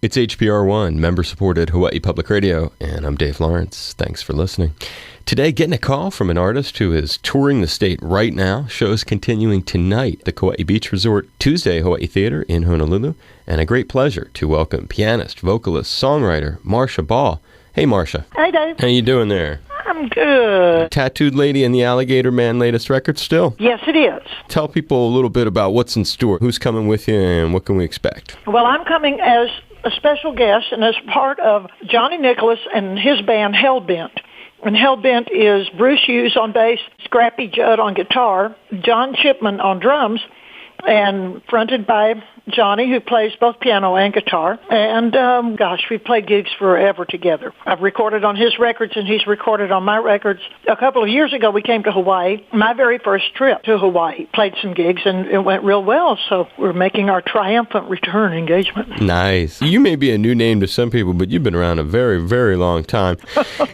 It's HPR1, member-supported Hawaii Public Radio, and I'm Dave Lawrence. Thanks for listening. Today, getting a call from an artist who is touring the state right now. Shows continuing tonight at the Kauai Beach Resort, Tuesday, Hawaii Theater in Honolulu. And a great pleasure to welcome pianist, vocalist, songwriter, Marcia Ball. Hey, Marcia. Hi, Dave. How you doing there? I'm good. Tattooed Lady and the Alligator Man latest record still? Yes, it is. Tell people a little bit about what's in store. Who's coming with you and what can we expect? Well, I'm coming as a special guest and as part of Johnny Nicholas and his band Hellbent. And Hellbent is Bruce Hughes on bass, Scrappy Judd on guitar, John Chipman on drums, and fronted by Johnny, who plays both piano and guitar. And, we've played gigs forever together. I've recorded on his records, and he's recorded on my records. A couple of years ago, we came to Hawaii. My very first trip to Hawaii. Played some gigs, and it went real well, so we're making our triumphant return engagement. Nice. You may be a new name to some people, but you've been around a very, very long time.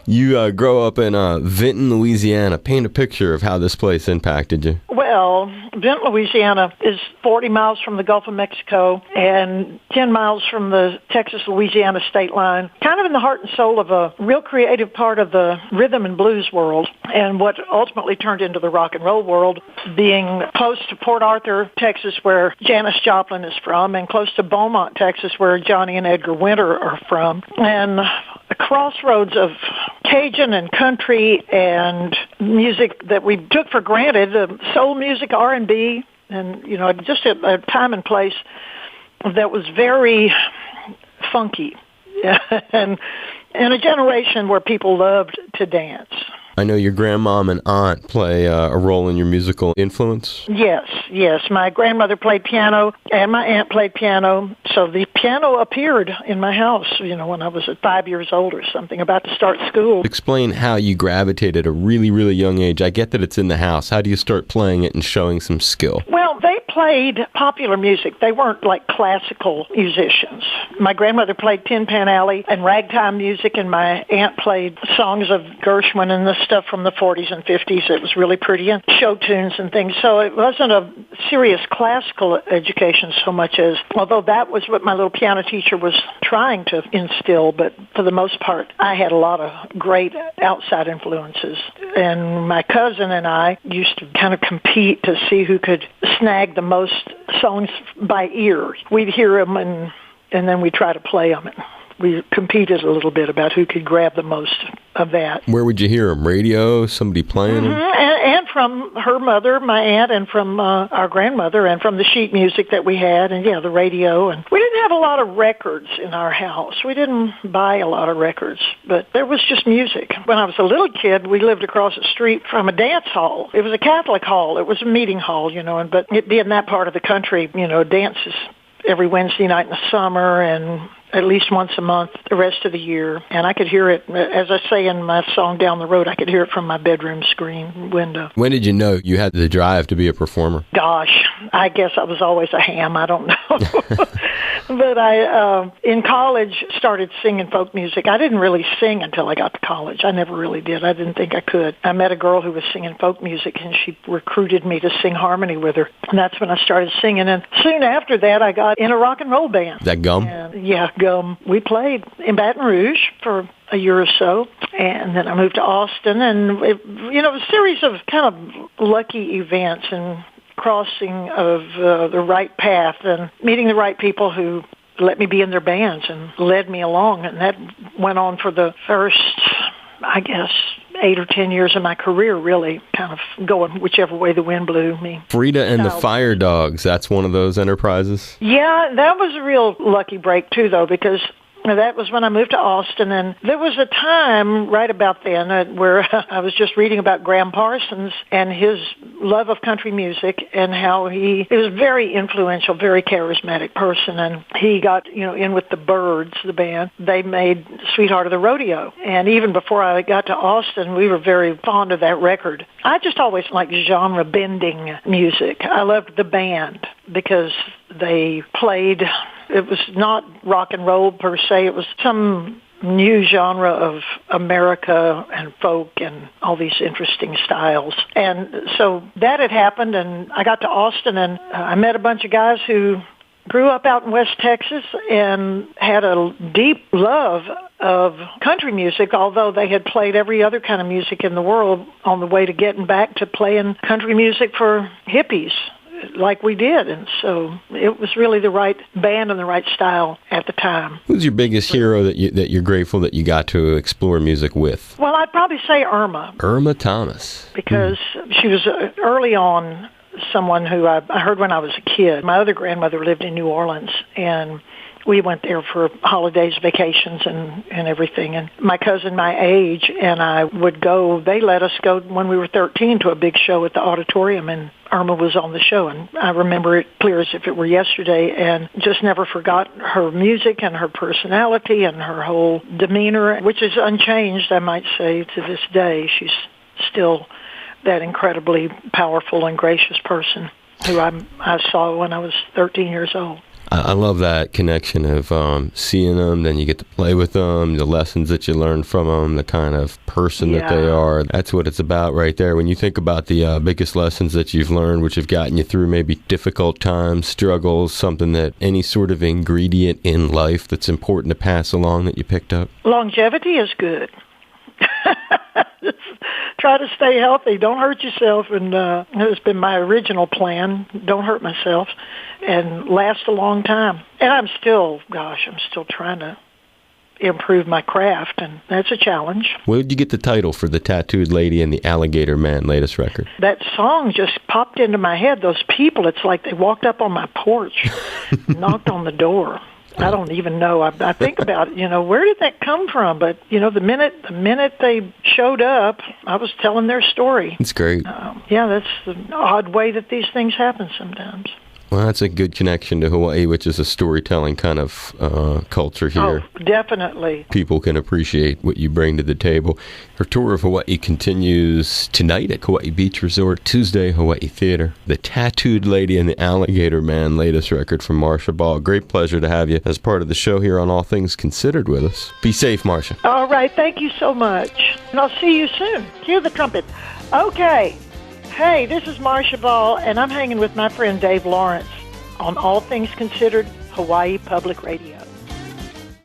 You grow up in Vinton, Louisiana. Paint a picture of how this place impacted you. Well, Vinton, Louisiana is 40 miles from the Gulf of Mexico and 10 miles from the Texas-Louisiana state line, kind of in the heart and soul of a real creative part of the rhythm and blues world, and what ultimately turned into the rock and roll world, being close to Port Arthur, Texas, where Janis Joplin is from, and close to Beaumont, Texas, where Johnny and Edgar Winter are from, and a crossroads of Cajun and country and music that we took for granted, soul music, R&B, and, just a time and place that was very funky and in a generation where people loved to dance. I know your grandmom and aunt play a role in your musical influence. Yes. My grandmother played piano, and my aunt played piano. So the piano appeared in my house, when I was 5 years old or something, about to start school. Explain how you gravitated at a really, really young age. I get that it's in the house. How do you start playing it and showing some skill? Well, they played popular music. They weren't like classical musicians. My grandmother played Tin Pan Alley and ragtime music, and my aunt played songs of Gershwin and the stuff from the 40s and 50s. It was really pretty, and show tunes and things. So it wasn't a serious classical education so much as, although that was what my little piano teacher was trying to instill, but for the most part, I had a lot of great outside influences. And my cousin and I used to kind of compete to see who could snag the most songs by ear. We'd hear them, and then we'd try to play them. And we competed a little bit about who could grab the most of that. Where would you hear them? Radio? Somebody playing them? And from her mother, my aunt, and from our grandmother, and from the sheet music that we had, and the radio. And we didn't have a lot of records in our house. We didn't buy a lot of records, but there was just music. When I was a little kid, we lived across the street from a dance hall. It was a Catholic hall. It was a meeting hall, but it being that part of the country, dances every Wednesday night in the summer and at least once a month the rest of the year. And I could hear it, as I say in my song Down the Road, I could hear it from my bedroom screen window. When did you know you had the drive to be a performer? Gosh, I guess I was always a ham. I don't know. But I, in college, started singing folk music. I didn't really sing until I got to college. I never really did. I didn't think I could. I met a girl who was singing folk music, and she recruited me to sing harmony with her. And that's when I started singing. And soon after that, I got in a rock and roll band. Is that Gum? Gum. We played in Baton Rouge for a year or so, and then I moved to Austin, and it was a series of kind of lucky events and crossing of the right path and meeting the right people who let me be in their bands and led me along, and that went on for the first, I guess, 8 or 10 years of my career, really, kind of going whichever way the wind blew me. Frida and the Fire Dogs, that's one of those enterprises? Yeah, that was a real lucky break, too, though, because that was when I moved to Austin, and there was a time right about then where I was just reading about Graham Parsons and his love of country music and how he was a very influential, very charismatic person, and he got, in with the Byrds, the band. They made Sweetheart of the Rodeo, and even before I got to Austin, we were very fond of that record. I just always liked genre-bending music. I loved the band because they played, it was not rock and roll per se, it was some new genre of America and folk and all these interesting styles. And so that had happened, and I got to Austin, and I met a bunch of guys who grew up out in West Texas and had a deep love of country music, although they had played every other kind of music in the world on the way to getting back to playing country music for hippies like we did. And so it was really the right band and the right style at the time. Who's your biggest hero that you're grateful that you got to explore music with? Well, I'd probably say Irma. Irma Thomas. Because she was early on someone who I heard when I was a kid. My other grandmother lived in New Orleans, and we went there for holidays, vacations, and everything. And my cousin my age and I would go, they let us go when we were 13 to a big show at the auditorium, and Irma was on the show. And I remember it clear as if it were yesterday, and just never forgot her music and her personality and her whole demeanor, which is unchanged, I might say, to this day. She's still that incredibly powerful and gracious person who I saw when I was 13 years old. I love that connection of seeing them, then you get to play with them, the lessons that you learn from them, the kind of person that they are. That's what it's about right there. When you think about the biggest lessons that you've learned, which have gotten you through maybe difficult times, struggles, something that any sort of ingredient in life that's important to pass along that you picked up? Longevity is good. Try to stay healthy. Don't hurt yourself. And it's been my original plan. Don't hurt myself and last a long time. And I'm still trying to improve my craft, and that's a challenge. Where did you get the title for the Tattooed Lady and the Alligator Man latest record? That song just popped into my head. Those people, it's like they walked up on my porch, knocked on the door. I don't even know. I think about it, where did that come from? But, the minute they showed up, I was telling their story. It's great. That's the odd way that these things happen sometimes. Well, that's a good connection to Hawaii, which is a storytelling kind of culture here. Oh, definitely. People can appreciate what you bring to the table. Her tour of Hawaii continues tonight at Kauai Beach Resort, Tuesday, Hawaii Theater. The Tattooed Lady and the Alligator Man, latest record from Marcia Ball. Great pleasure to have you as part of the show here on All Things Considered with us. Be safe, Marcia. All right. Thank you so much. And I'll see you soon. Cue the trumpet. Okay. Hey, this is Marcia Ball, and I'm hanging with my friend Dave Lawrence on All Things Considered, Hawaii Public Radio.